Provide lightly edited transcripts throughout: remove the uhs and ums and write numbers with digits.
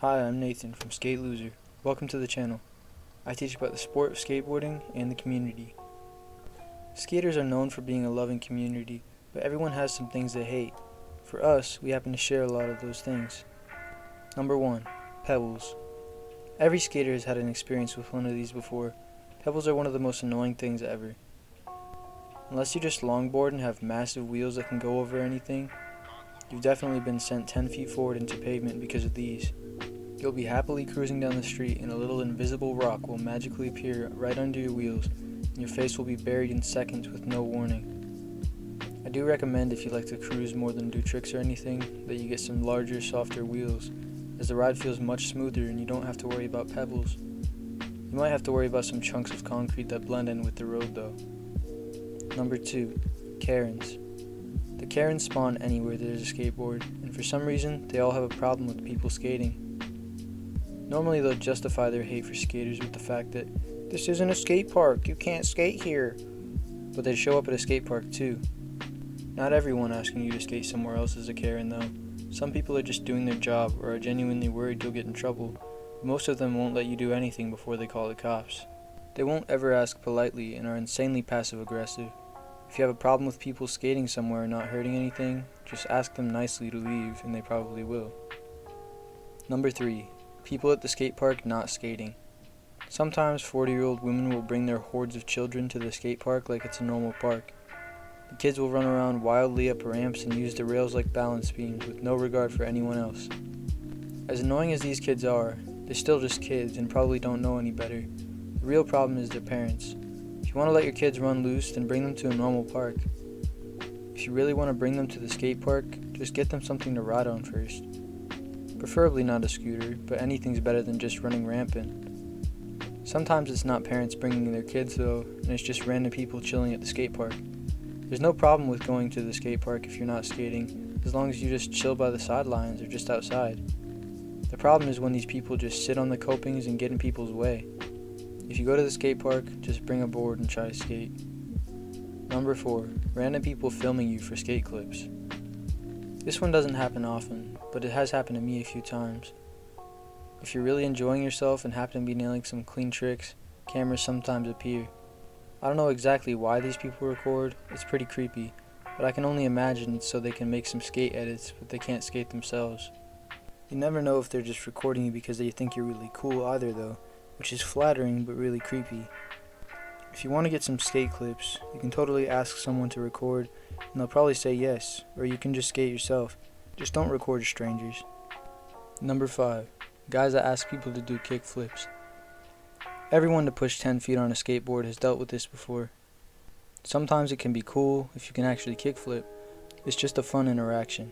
Hi, I'm Nathan from Skate Loser. Welcome to the channel. I teach about the sport of skateboarding and the community. Skaters are known for being a loving community, but everyone has some things they hate. For us, we happen to share a lot of those things. Number 1. Pebbles. Every skater has had an experience with one of these before. Pebbles are one of the most annoying things ever. Unless you just longboard and have massive wheels that can go over anything, you've definitely been sent 10 feet forward into pavement because of these. You'll be happily cruising down the street and a little invisible rock will magically appear right under your wheels and your face will be buried in seconds with no warning. I do recommend, if you like to cruise more than do tricks or anything, that you get some larger, softer wheels, as the ride feels much smoother and you don't have to worry about pebbles. You might have to worry about some chunks of concrete that blend in with the road though. Number 2. Cairns. The Cairns spawn anywhere there's a skateboard, and for some reason they all have a problem with people skating. Normally they'll justify their hate for skaters with the fact that this isn't a skate park, you can't skate here. But they show up at a skate park too. Not everyone asking you to skate somewhere else is a Karen though. Some people are just doing their job or are genuinely worried you'll get in trouble. Most of them won't let you do anything before they call the cops. They won't ever ask politely and are insanely passive aggressive. If you have a problem with people skating somewhere and not hurting anything, just ask them nicely to leave and they probably will. Number 3. People at the skate park not skating. Sometimes 40-year-old women will bring their hordes of children to the skate park like it's a normal park. The kids will run around wildly up ramps and use the rails like balance beams with no regard for anyone else. As annoying as these kids are, they're still just kids and probably don't know any better. The real problem is their parents. If you want to let your kids run loose, then bring them to a normal park. If you really want to bring them to the skate park, just get them something to ride on first. Preferably not a scooter, but anything's better than just running rampant. Sometimes it's not parents bringing their kids though, and it's just random people chilling at the skate park. There's no problem with going to the skate park if you're not skating, as long as you just chill by the sidelines or just outside. The problem is when these people just sit on the copings and get in people's way. If you go to the skate park, just bring a board and try to skate. Number 4. Random people filming you for skate clips. This one doesn't happen often, but it has happened to me a few times. If you're really enjoying yourself and happen to be nailing some clean tricks, cameras sometimes appear. I don't know exactly why these people record, it's pretty creepy, but I can only imagine it's so they can make some skate edits, but they can't skate themselves. You never know if they're just recording you because they think you're really cool either though, which is flattering but really creepy. If you want to get some skate clips, you can totally ask someone to record and they'll probably say yes, or you can just skate yourself. Just don't record strangers. Number 5. Guys that ask people to do kickflips. Everyone to push 10 feet on a skateboard has dealt with this before. Sometimes it can be cool if you can actually kickflip. It's just a fun interaction.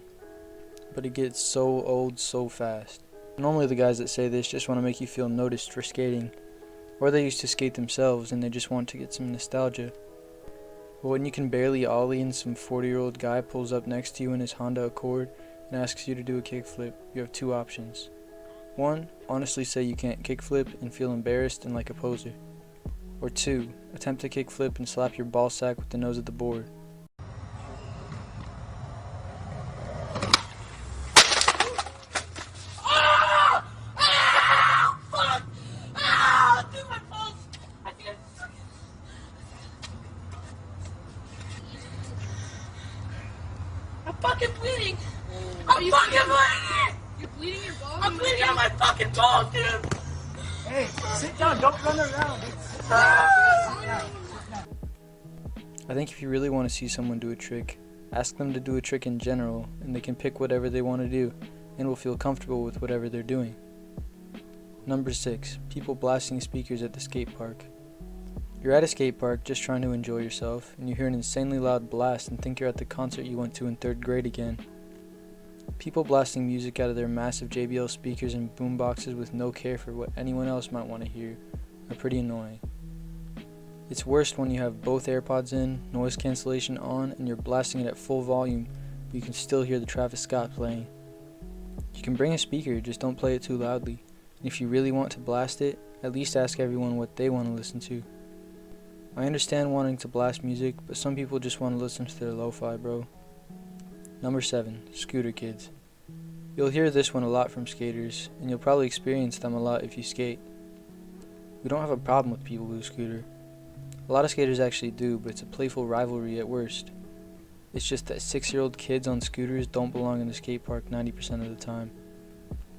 But it gets so old so fast. Normally the guys that say this just want to make you feel noticed for skating. Or they used to skate themselves and they just want to get some nostalgia. But when you can barely ollie and some 40-year-old guy pulls up next to you in his Honda Accord and asks you to do a kickflip, you have 2 options. 1. Honestly say you can't kickflip and feel embarrassed and like a poser. Or 2. Attempt to kickflip and slap your ball sack with the nose of the board. I'm fucking bleeding! I'm fucking bleeding! You're bleeding your balls? I'm bleeding out my fucking balls, dude! Hey, sit down, don't run around. I think if you really want to see someone do a trick, ask them to do a trick in general and they can pick whatever they want to do and will feel comfortable with whatever they're doing. Number 6. People blasting speakers at the skate park. You're at a skate park just trying to enjoy yourself and you hear an insanely loud blast and think you're at the concert you went to in 3rd grade again. People blasting music out of their massive JBL speakers and boomboxes with no care for what anyone else might want to hear are pretty annoying. It's worst when you have both AirPods in, noise cancellation on, and you're blasting it at full volume, but you can still hear the Travis Scott playing. You can bring a speaker, just don't play it too loudly. And if you really want to blast it, at least ask everyone what they want to listen to. I understand wanting to blast music, but some people just want to listen to their lo-fi, bro. Number 7. Scooter kids. You'll hear this one a lot from skaters, and you'll probably experience them a lot if you skate. We don't have a problem with people who scooter. A lot of skaters actually do, but it's a playful rivalry at worst. It's just that 6-year-old kids on scooters don't belong in the skate park 90% of the time.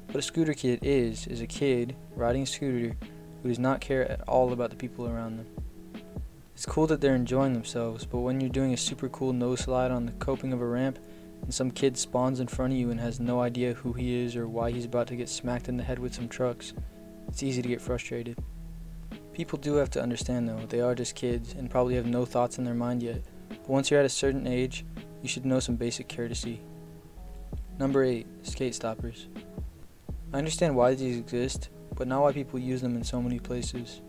What a scooter kid is a kid riding a scooter who does not care at all about the people around them. It's cool that they're enjoying themselves, but when you're doing a super cool nose slide on the coping of a ramp and some kid spawns in front of you and has no idea who he is or why he's about to get smacked in the head with some trucks, it's easy to get frustrated. People do have to understand though, they are just kids and probably have no thoughts in their mind yet, but once you're at a certain age, you should know some basic courtesy. Number 8. Skate stoppers. I understand why these exist, but not why people use them in so many places.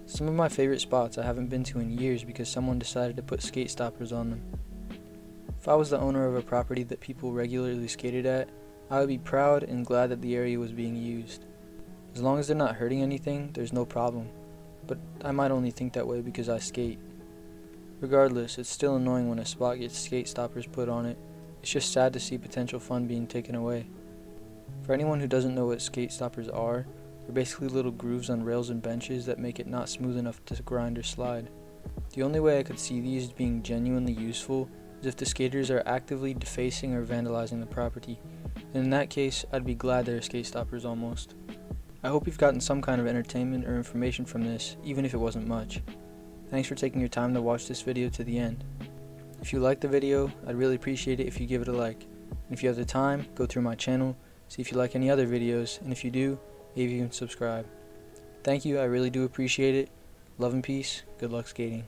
Some of my favorite spots I haven't been to in years because someone decided to put skate stoppers on them. If I was the owner of a property that people regularly skated at, I would be proud and glad that the area was being used. As long as they're not hurting anything, there's no problem, but I might only think that way because I skate. Regardless, it's still annoying when a spot gets skate stoppers put on it. It's just sad to see potential fun being taken away. For anyone who doesn't know what skate stoppers are, they're basically little grooves on rails and benches that make it not smooth enough to grind or slide. The only way I could see these being genuinely useful is if the skaters are actively defacing or vandalizing the property, and in that case, I'd be glad there are skate stoppers almost. I hope you've gotten some kind of entertainment or information from this, even if it wasn't much. Thanks for taking your time to watch this video to the end. If you liked the video, I'd really appreciate it if you give it a like. And if you have the time, go through my channel, see if you like any other videos, and if you do, maybe you can subscribe. Thank you, I really do appreciate it. Love and peace. Good luck skating.